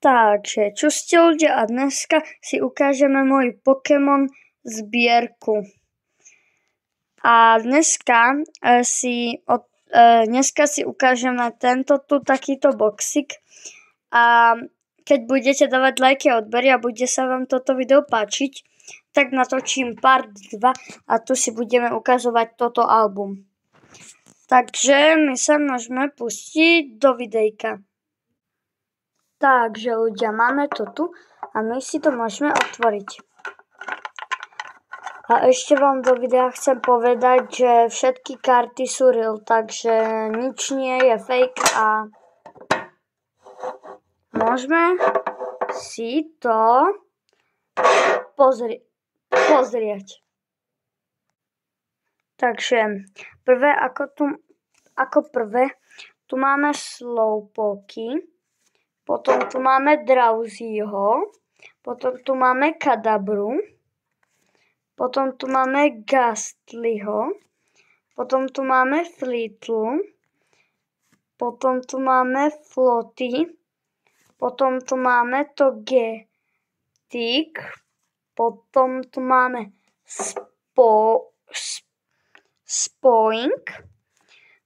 Takže, čo ste ľudia, a dneska si ukážeme moju Pokémon zbierku. A dneska si ukážeme tento tu takýto boxík. A keď budete dávať lajky a odbery a bude sa vám toto video páčiť, tak natočím part 2 a tu si budeme ukazovať toto album. Takže my sa môžeme pustiť do videjka. Takže ľudia, máme to tu a my si to môžeme otvoriť. A ešte vám do videa chcem povedať, že všetky karty sú real, takže nič nie je fake a môžeme si to pozrieť. Takže ako prvé tu máme Slowpoky, potom tu máme Drowsyho, potom tu máme Kadabru, potom tu máme Gastlyho, potom tu máme Fleetlu, potom tu máme Floty, potom tu máme Togetic, potom tu máme Spoink,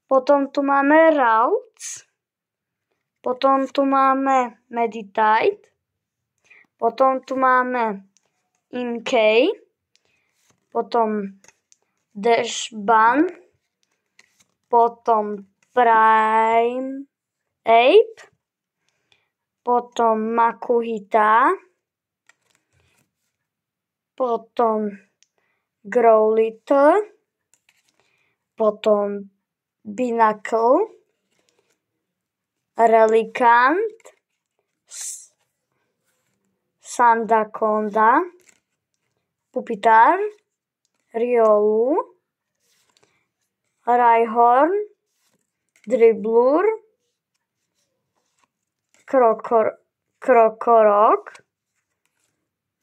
potom tu máme Ralts, potom tu máme Meditite, potom tu máme Inkay, potom Dashban, potom Prime Ape, potom Makuhita, potom Growlithe, potom Binacle, Relicanth, Sandaconda, Pupitar, Riolu, Rhyhorn, Dribblur, Krokorok,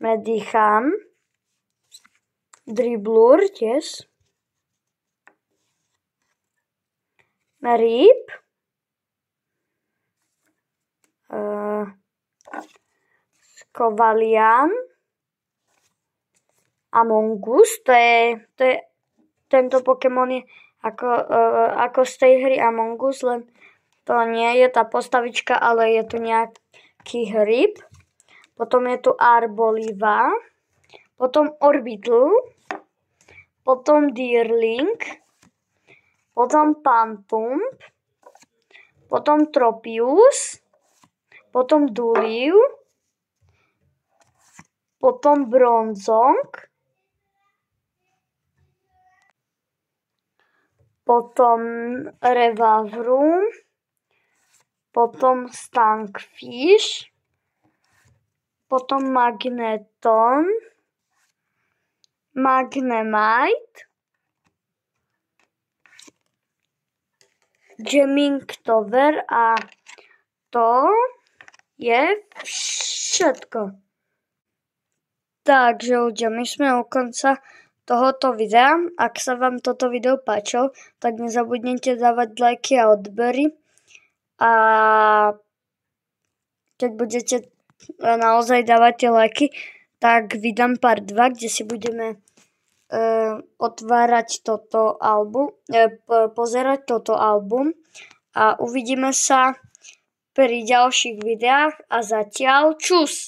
Medicham, Dribblur tiež, Mareep, Skovalian, Amoonguss, tento Pokémon je ako z tej hry Amoonguss, len to nie je tá postavička, ale je tu nejaký hryb. Potom je tu Arboliva, potom Orbital, potom Deerling, potom Panpump, potom Tropius, potom Duliu, potom Bronzong, potom Revavroom, potom Stankfish, potom Magneton, Magnemite, Gemminktover a to je všetko. Takže ľudia, my sme u konca tohoto videa. Ak sa vám toto video páčilo, tak nezabudnite dávať lajky a odbery. A keď budete naozaj dávať tie lajky, tak vydám part 2, kde si budeme otvárať toto album, pozerať toto album a uvidíme sa pri ďalších videách a zatiaľ čus!